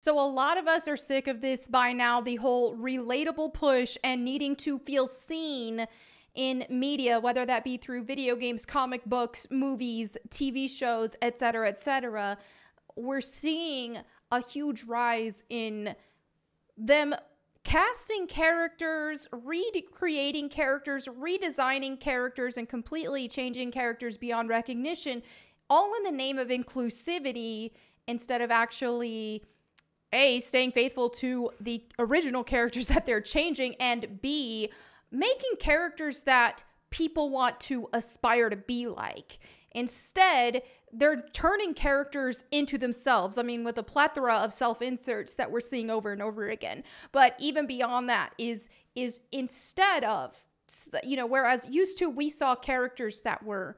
So, a lot of us are sick of this by now, the whole relatable push and needing to feel seen in media, whether that be through video games, comic books, movies, TV shows, etc., etc. We're seeing a huge rise in them casting characters, recreating characters, redesigning characters, and completely changing characters beyond recognition, all in the name of inclusivity instead of actually A, staying faithful to the original characters that they're changing, and B, making characters that people want to aspire to be like. Instead, they're turning characters into themselves. I mean, with a plethora of self-inserts that we're seeing over and over again. But even beyond that is instead of, whereas used to we saw characters that were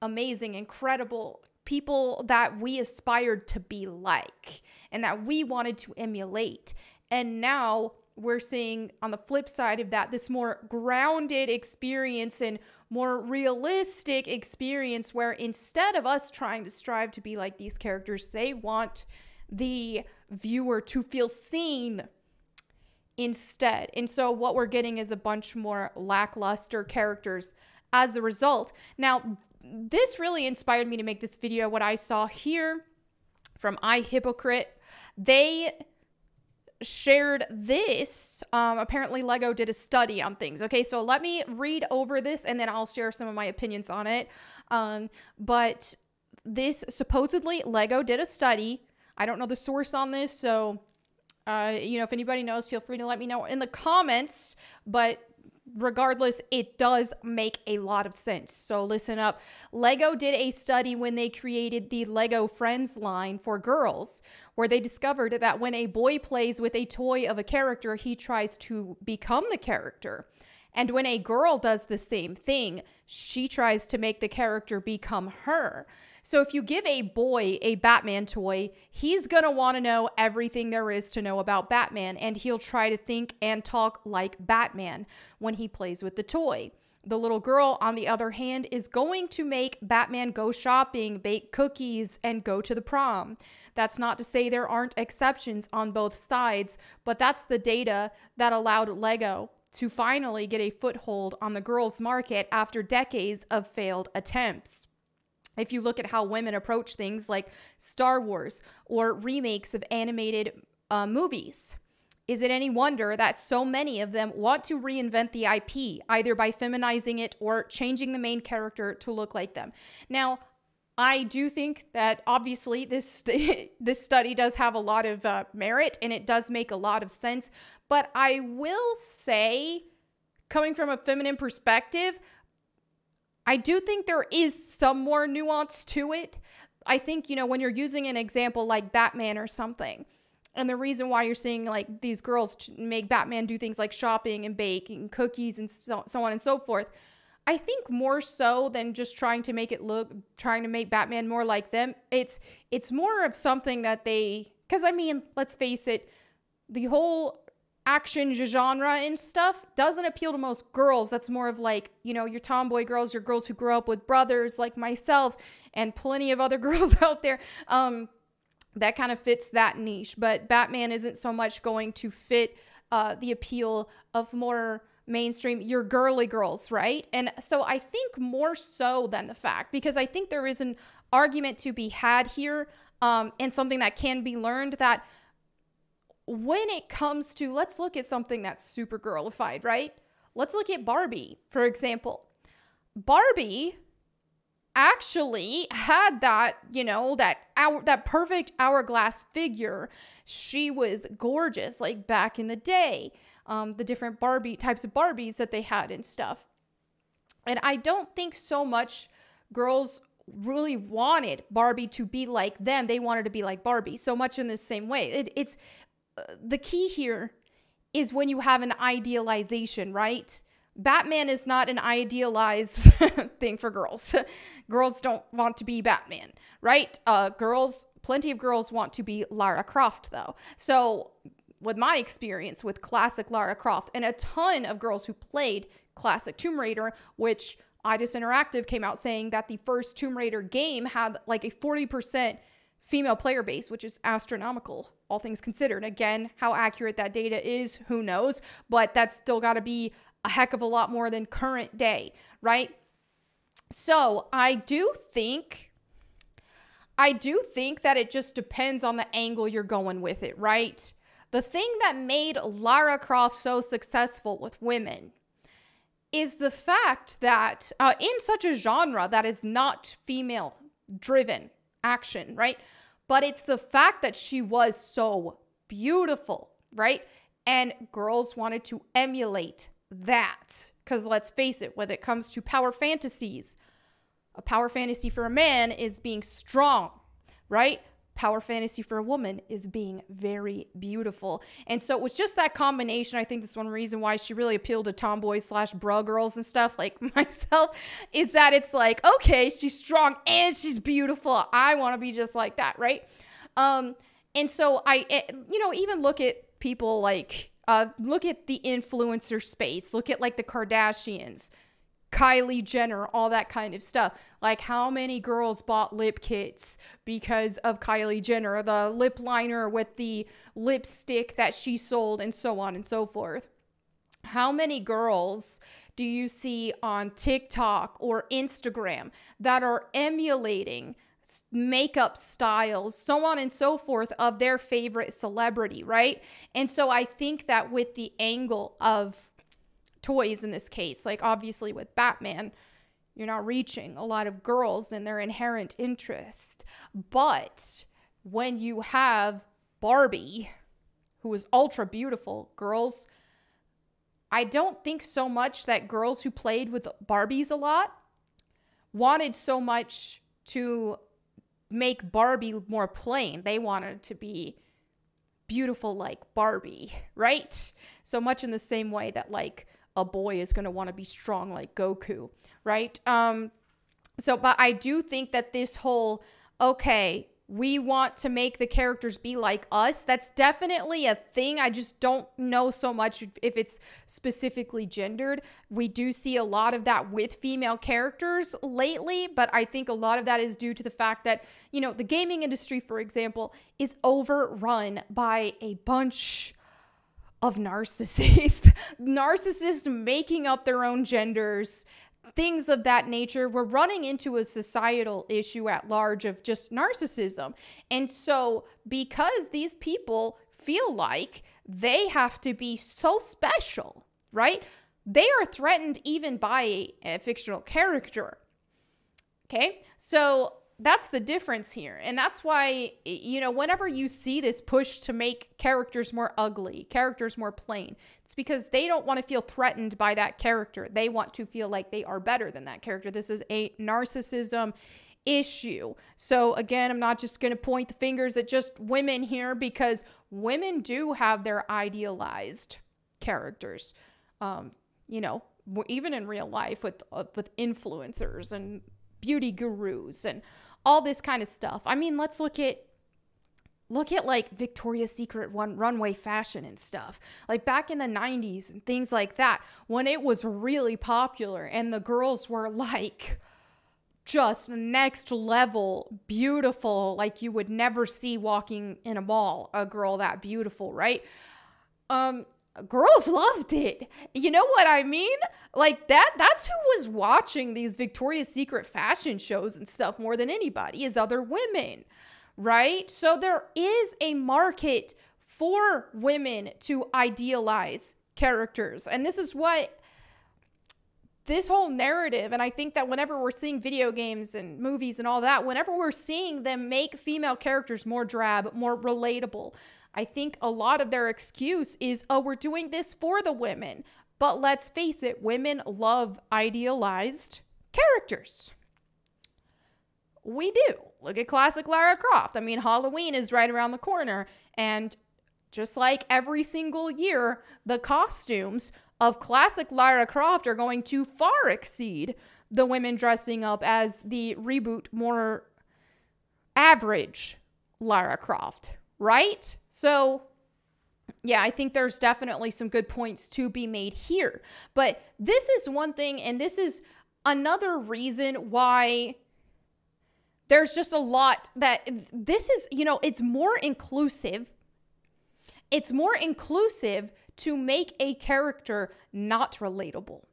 amazing, incredible, people that we aspired to be like and that we wanted to emulate. And now we're seeing on the flip side of that, this more grounded experience and more realistic experience where instead of us trying to strive to be like these characters, they want the viewer to feel seen instead. And so what we're getting is a bunch more lackluster characters as a result. Now, this really inspired me to make this video. What I saw here from iHypocrite, they shared this. Apparently Lego did a study on things. Okay, so let me read over this and then I'll share some of my opinions on it. But this supposedly Lego did a study. I don't know the source on this, so if anybody knows, feel free to let me know in the comments. But regardless, it does make a lot of sense. So listen up. Lego did a study when they created the Lego Friends line for girls, where they discovered that when a boy plays with a toy of a character, he tries to become the character. And when a girl does the same thing, she tries to make the character become her. So if you give a boy a Batman toy, he's going to want to know everything there is to know about Batman, and he'll try to think and talk like Batman when he plays with the toy. The little girl, on the other hand, is going to make Batman go shopping, bake cookies, and go to the prom. That's not to say there aren't exceptions on both sides, but that's the data that allowed Lego to finally get a foothold on the girls' market after decades of failed attempts. If you look at how women approach things like Star Wars or remakes of animated movies, is it any wonder that so many of them want to reinvent the IP, either by feminizing it or changing the main character to look like them? Now, I do think that obviously this study does have a lot of merit and it does make a lot of sense. But I will say, coming from a feminine perspective, I do think there is some more nuance to it. I think, when you're using an example like Batman or something, and the reason why you're seeing like these girls make Batman do things like shopping and baking cookies and so on and so forth, I think more so than just trying to make Batman more like them, it's more of something that because I mean, let's face it, the whole action genre and stuff doesn't appeal to most girls. That's more of like, your tomboy girls, your girls who grew up with brothers like myself and plenty of other girls out there. That kind of fits that niche. But Batman isn't so much going to fit the appeal of more mainstream, your girly girls, right? And so I think more so than the fact, because I think there is an argument to be had here, and something that can be learned, that when it comes to, let's look at something that's super girlified, right? Let's look at Barbie, for example. Barbie actually had that, that perfect hourglass figure. She was gorgeous, like back in the day. The different types of Barbies that they had and stuff. And I don't think so much girls really wanted Barbie to be like them. They wanted to be like Barbie so much in the same way. It's the key here is when you have an idealization, right? Batman is not an idealized thing for girls. Girls don't want to be Batman, right? Plenty of girls want to be Lara Croft though. So with my experience with classic Lara Croft and a ton of girls who played classic Tomb Raider, which Eidos Interactive came out saying that the first Tomb Raider game had like a 40% female player base, which is astronomical, all things considered. Again, how accurate that data is, who knows, but that's still got to be a heck of a lot more than current day, right? So I do think that it just depends on the angle you're going with it, right? The thing that made Lara Croft so successful with women is the fact that in such a genre that is not female driven action, right? But it's the fact that she was so beautiful, right? And girls wanted to emulate that. Because let's face it, when it comes to power fantasies, a power fantasy for a man is being strong, right? Power fantasy for a woman is being very beautiful. And so it was just that combination. I think that's one reason why she really appealed to tomboys / bra girls and stuff like myself, is that it's like, okay, she's strong and she's beautiful. I want to be just like that, right? And so even look at people like, look at the influencer space. Look at like the Kardashians, Kylie Jenner, all that kind of stuff. Like, how many girls bought lip kits because of Kylie Jenner, the lip liner with the lipstick that she sold, and so on and so forth? How many girls do you see on TikTok or Instagram that are emulating makeup styles, so on and so forth, of their favorite celebrity, right? And so I think that with the angle of toys in this case, like obviously with Batman, you're not reaching a lot of girls and their inherent interest. But when you have Barbie, who is ultra beautiful, girls, I don't think so much that girls who played with Barbies a lot wanted so much to make Barbie more plain. They wanted to be beautiful like Barbie, right? So much in the same way that like a boy is going to want to be strong like Goku, right? But I do think that this whole, okay, we want to make the characters be like us, that's definitely a thing. I just don't know so much if it's specifically gendered. We do see a lot of that with female characters lately, but I think a lot of that is due to the fact that, the gaming industry, for example, is overrun by a bunch of narcissists. Narcissists making up their own genders, things of that nature. We're running into a societal issue at large of just narcissism. And so because these people feel like they have to be so special, right? They are threatened even by a fictional character. Okay? So that's the difference here. And that's why, whenever you see this push to make characters more ugly, characters more plain, it's because they don't want to feel threatened by that character. They want to feel like they are better than that character. This is a narcissism issue. So again, I'm not just going to point the fingers at just women here, because women do have their idealized characters. Even in real life with influencers and beauty gurus and all this kind of stuff. I mean, let's look at like Victoria's Secret runway fashion and stuff. Like back in the 90s and things like that, when it was really popular and the girls were like just next level beautiful, like you would never see walking in a mall, a girl that beautiful, right? Girls loved it. You know what I mean? Like that's who was watching these Victoria's Secret fashion shows and stuff more than anybody, is other women, right? So there is a market for women to idealize characters. And this is what this whole narrative, and I think that whenever we're seeing video games and movies and all that, whenever we're seeing them make female characters more drab, more relatable, I think a lot of their excuse is, oh, we're doing this for the women. But let's face it, women love idealized characters. We do. Look at classic Lara Croft. I mean, Halloween is right around the corner. And just like every single year, the costumes of classic Lara Croft are going to far exceed the women dressing up as the reboot, more average Lara Croft. Right? So, yeah, I think there's definitely some good points to be made here. But this is one thing, and this is another reason why There's just a lot that this is, you know, it's more inclusive. It's more inclusive to make a character not relatable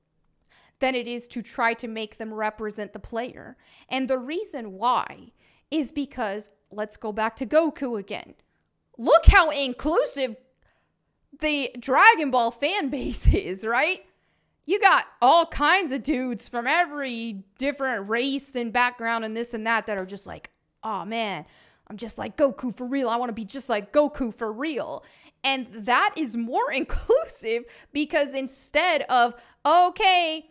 than it is to try to make them represent the player. And the reason why is because, let's go back to Goku again. Look how inclusive the Dragon Ball fan base is, right? You got all kinds of dudes from every different race and background and this and that are just like, oh man, I'm just like Goku for real. I want to be just like Goku for real. And that is more inclusive because instead of, okay,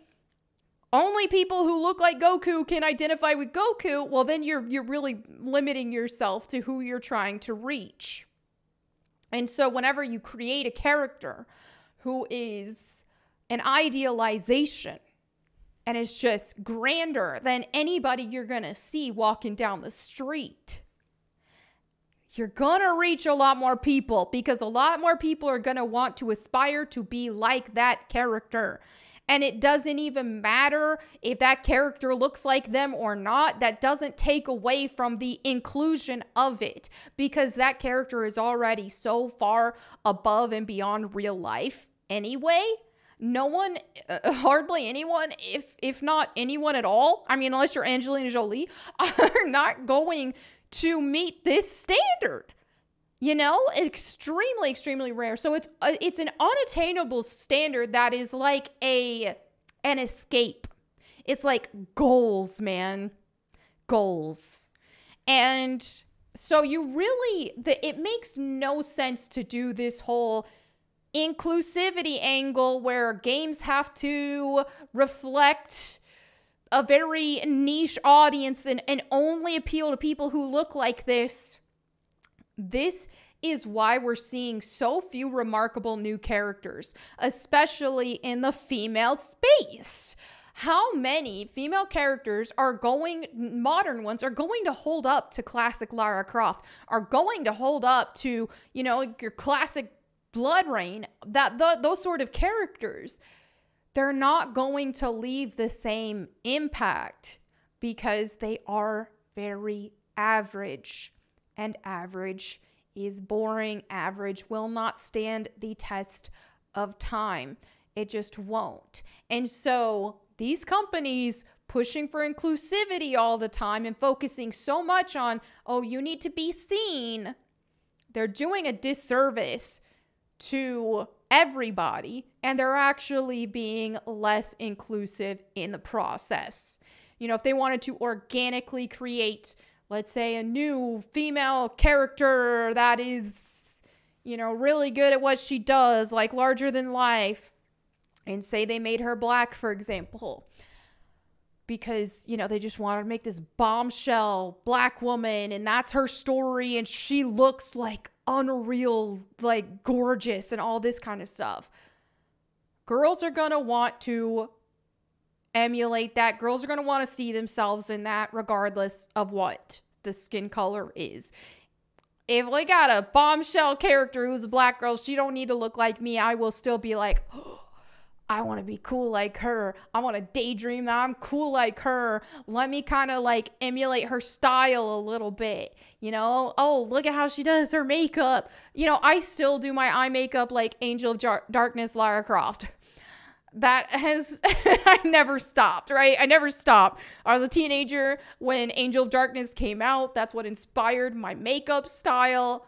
only people who look like Goku can identify with Goku, well, then you're really limiting yourself to who you're trying to reach. And so whenever you create a character who is an idealization and is just grander than anybody you're going to see walking down the street, you're going to reach a lot more people because a lot more people are going to want to aspire to be like that character. And it doesn't even matter if that character looks like them or not. That doesn't take away from the inclusion of it because that character is already so far above and beyond real life anyway. No one, hardly anyone, if not anyone at all, I mean, unless you're Angelina Jolie, are not going to meet this standard. You know, extremely, extremely rare. So it's an unattainable standard that is like an escape. It's like goals, man. Goals. And so you really, it makes no sense to do this whole inclusivity angle where games have to reflect a very niche audience and only appeal to people who look like this. This is why we're seeing so few remarkable new characters, especially in the female space. How many female characters modern ones, are going to hold up to classic Lara Croft, are going to hold up to, you know, your classic BloodRayne, those sort of characters? They're not going to leave the same impact because they are very average. And average is boring. Average will not stand the test of time. It just won't. And so these companies pushing for inclusivity all the time and focusing so much on, oh, you need to be seen, they're doing a disservice to everybody, and they're actually being less inclusive in the process. You know, if they wanted to organically create, let's say, a new female character that is, you know, really good at what she does, like larger than life, and say they made her black, for example, because, you know, they just wanted to make this bombshell black woman and that's her story and she looks like unreal, like gorgeous and all this kind of stuff. Girls are going to want to emulate that. Girls are going to want to see themselves in that regardless of what the skin color is. If we got a bombshell character who's a black girl, she don't need to look like me. I will still be like, oh, I want to be cool like her. I want to daydream that I'm cool like her. Let me kind of like emulate her style a little bit. You know, oh, look at how she does her makeup. You know, I still do my eye makeup like Angel of Darkness Lara Croft. That has, I never stopped, right? I never stopped. I was a teenager when Angel of Darkness came out. That's what inspired my makeup style.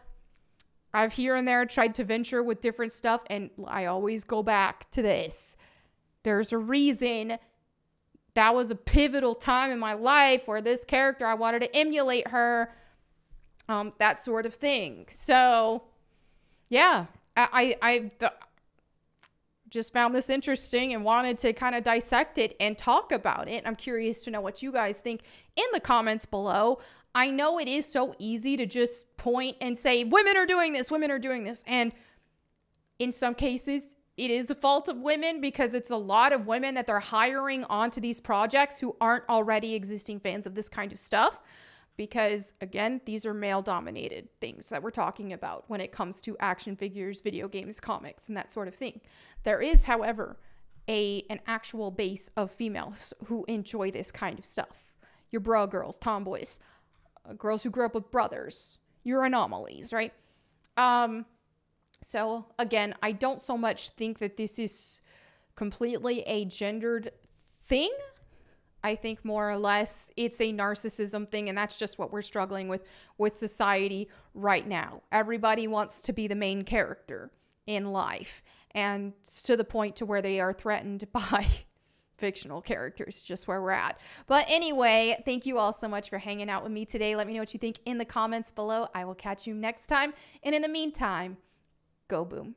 I've here and there tried to venture with different stuff, and I always go back to this. There's a reason that was a pivotal time in my life where this character, I wanted to emulate her, that sort of thing. So, yeah, I just found this interesting and wanted to kind of dissect it and talk about it. I'm curious to know what you guys think in the comments below. I know it is so easy to just point and say, women are doing this, women are doing this. And in some cases, it is the fault of women because it's a lot of women that they're hiring onto these projects who aren't already existing fans of this kind of stuff. Because, again, these are male-dominated things that we're talking about when it comes to action figures, video games, comics, and that sort of thing. There is, however, an actual base of females who enjoy this kind of stuff. Your bra girls, tomboys. girls who grew up with brothers. You're anomalies, right? So again, I don't so much think that this is completely a gendered thing. I think more or less it's a narcissism thing, and that's just what we're struggling with society right now. Everybody wants to be the main character in life, and to the point to where they are threatened by fictional characters, just where we're at. But anyway, thank you all so much for hanging out with me today. Let me know what you think in the comments below. I will catch you next time, and in the meantime, go boom.